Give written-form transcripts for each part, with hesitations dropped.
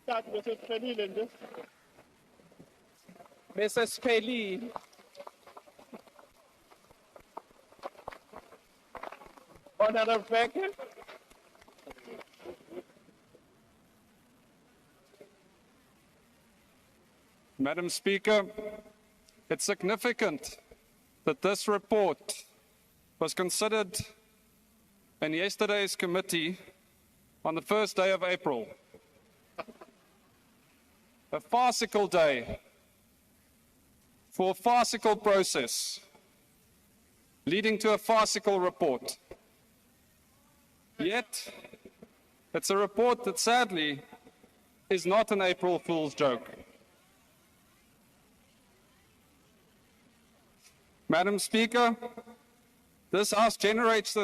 start Mrs. Pelil in this. Mrs. Pelil. Honorable Becker. Madam Speaker, it's significant that this report was considered in yesterday's committee on the first day of April. A farcical day for a farcical process leading to a farcical report. Yet, it's a report that sadly is not an April Fool's joke. Madam Speaker, this House generates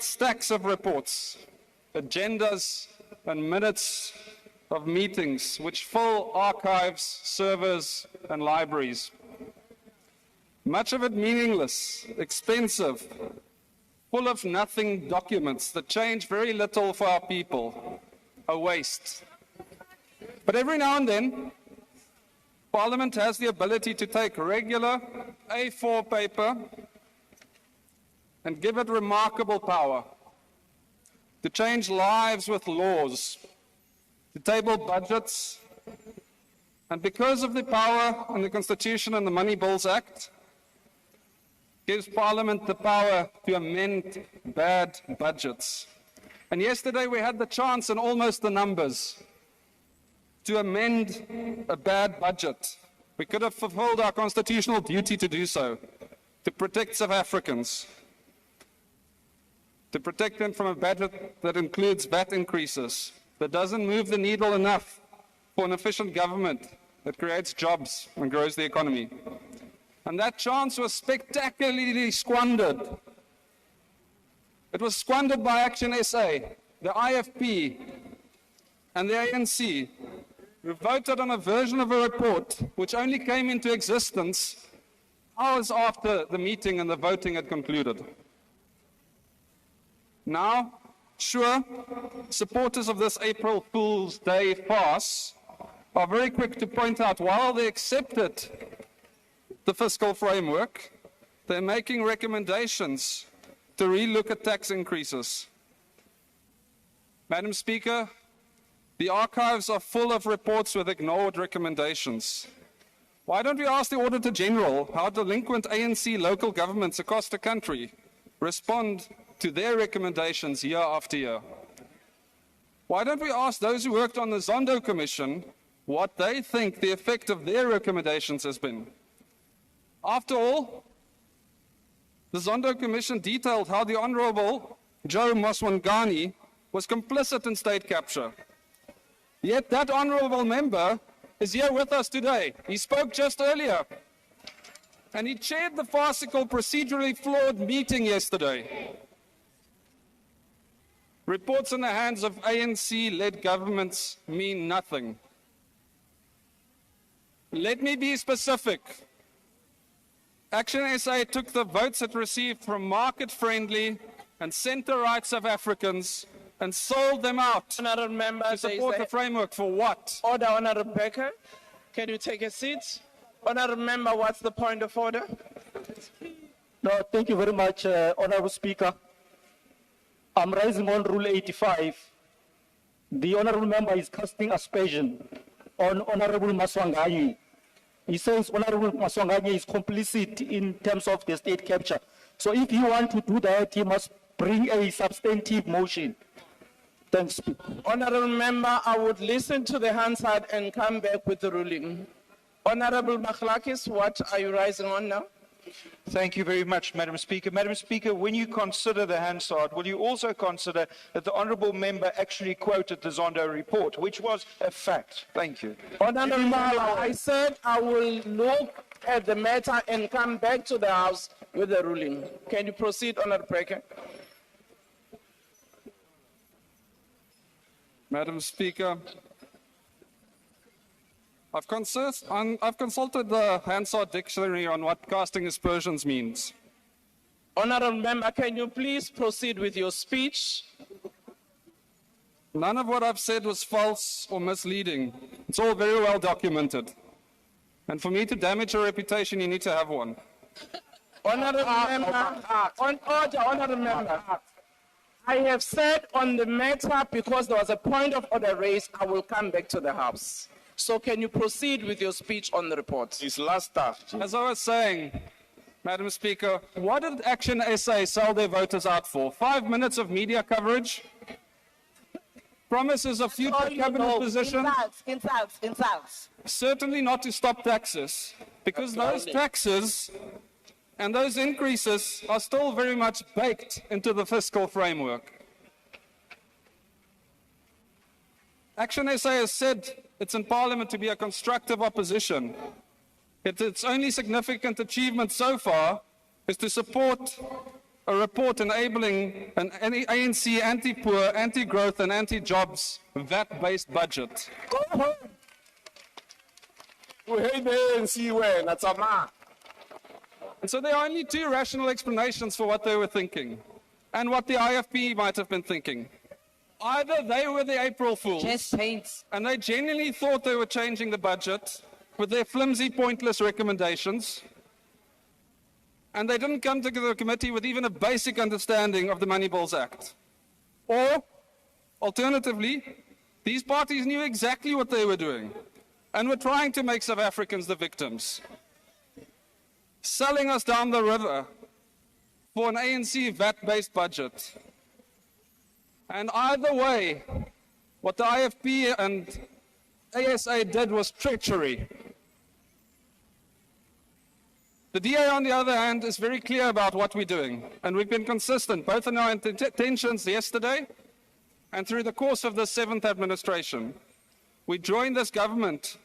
stacks of reports, agendas and minutes of meetings which fill archives, servers and libraries. Much of it meaningless, expensive, full of nothing documents that change very little for our people, a waste. But every now and then, Parliament has the ability to take regular A4 paper and give it remarkable power, to change lives with laws, to table budgets, and because of the power in the Constitution and the Money Bills Act, gives Parliament the power to amend bad budgets. And yesterday we had the chance and almost the numbers to amend a bad budget. We could have fulfilled our constitutional duty to do so, to protect South Africans, to protect them from a budget that includes VAT increases, that doesn't move the needle enough for an efficient government that creates jobs and grows the economy. And that chance was spectacularly squandered. It was squandered by ActionSA, the IFP, and the ANC, who voted on a version of a report which only came into existence hours after the meeting and the voting had concluded. Now, sure, supporters of this April Fool's Day farce are very quick to point out while they accepted the fiscal framework, they're making recommendations to relook at tax increases. Madam Speaker, the archives are full of reports with ignored recommendations. Why don't we ask the Auditor General how delinquent ANC local governments across the country respond to their recommendations year after year? Why don't we ask those who worked on the Zondo Commission what they think the effect of their recommendations has been? After all, the Zondo Commission detailed how the Honourable Joe Moswangani was complicit in state capture. Yet that honourable member is here with us today. He spoke just earlier. And he chaired the farcical, procedurally flawed meeting yesterday. Reports in the hands of ANC-led governments mean nothing. Let me be specific. ActionSA took the votes it received from market-friendly and centre-right South Africans and sold them out Honourable Member, to support the framework for what? Order, Honourable Becker. Can you take a seat? Honourable Member, what's the point of order? No, thank you very much, Honourable Speaker. I'm rising on Rule 85. The Honourable Member is casting aspersion on Honourable Moswangani. He says Honourable Moswangani is complicit in terms of the state capture. So if you want to do that, he must bring a substantive motion. Thanks. Honourable Member, I would listen to the Hansard and come back with the ruling. Honourable Makhlakis, what are you rising on now? Thank you very much, Madam Speaker. Madam Speaker, when you consider the Hansard, will you also consider that the Honourable Member actually quoted the Zondo report, which was a fact? Thank you. Honourable Member, I said I will look at the matter and come back to the House with the ruling. Can you proceed, Honourable Becker? Madam Speaker, I've consulted the Hansard dictionary on what casting aspersions means. Honourable Member, can you please proceed with your speech? None of what I've said was false or misleading. It's all very well documented. And for me to damage your reputation, you need to have one. Honorable member, on order, honorable member. I have said on the matter, because there was a point of order raised, I will come back to the House. So can you proceed with your speech on the report? It's last stuff. As I was saying, Madam Speaker, what did ActionSA sell their voters out for? 5 minutes of media coverage? Promises of future cabinet positions? Insults. Certainly not to stop taxes, because those taxes and those increases are still very much baked into the fiscal framework. ActionSA has said it's in Parliament to be a constructive opposition. Its only significant achievement so far is to support a report enabling an ANC anti-poor, anti-growth and anti-jobs VAT-based budget. Go home. We hate the ANC way, that's a man. And so there are only two rational explanations for what they were thinking and what the IFP might have been thinking. Either they were the April Fools and they genuinely thought they were changing the budget with their flimsy, pointless recommendations, and they didn't come to the committee with even a basic understanding of the Money Bills Act. Or, alternatively, these parties knew exactly what they were doing and were trying to make South Africans the victims, selling us down the river for an ANC VAT-based budget. And either way, what the IFP and ASA did was treachery. The DA, on the other hand, is very clear about what we're doing, and we've been consistent, both in our intentions yesterday and through the course of the 7th administration. We joined this government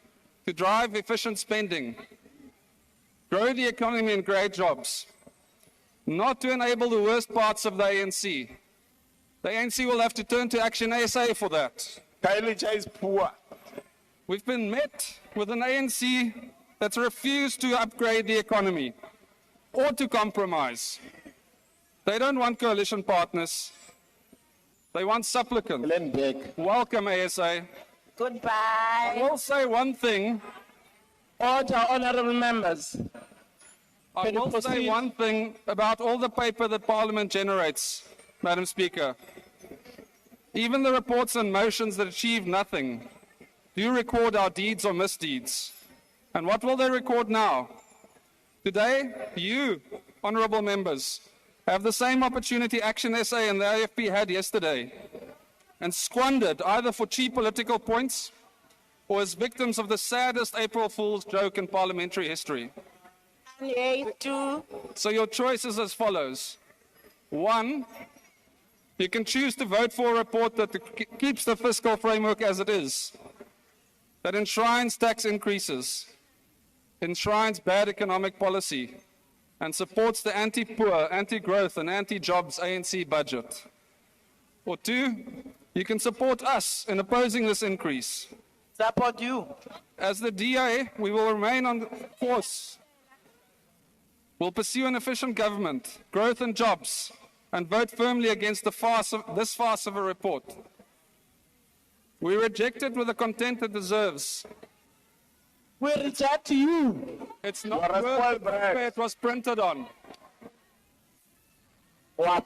to drive efficient spending, grow the economy and create jobs, not to enable the worst parts of the ANC. The ANC will have to turn to ActionSA for that. Kylie is poor. We've been met with an ANC that's refused to upgrade the economy or to compromise. They don't want coalition partners. They want supplicants. Welcome, ASA. Goodbye. I will say one thing. Order, honorable members. I Can you will say proceed? one thing about all the paper that Parliament generates, Madam Speaker. Even the reports and motions that achieve nothing do record our deeds or misdeeds. And what will they record now? Today, you, honourable members, have the same opportunity ActionSA and the AFP had yesterday, and squandered either for cheap political points or as victims of the saddest April Fool's joke in parliamentary history. So your choice is as follows. 1, you can choose to vote for a report that keeps the fiscal framework as it is, that enshrines tax increases, enshrines bad economic policy, and supports the anti-poor, anti-growth and anti-jobs ANC budget. Or 2, you can support us in opposing this increase. Support you. As the DA, we will remain on course. We'll pursue an efficient government, growth and jobs, and vote firmly against this farce of a report. We reject it with the content it deserves. We reject you. It's not worth the paper it was printed on. What?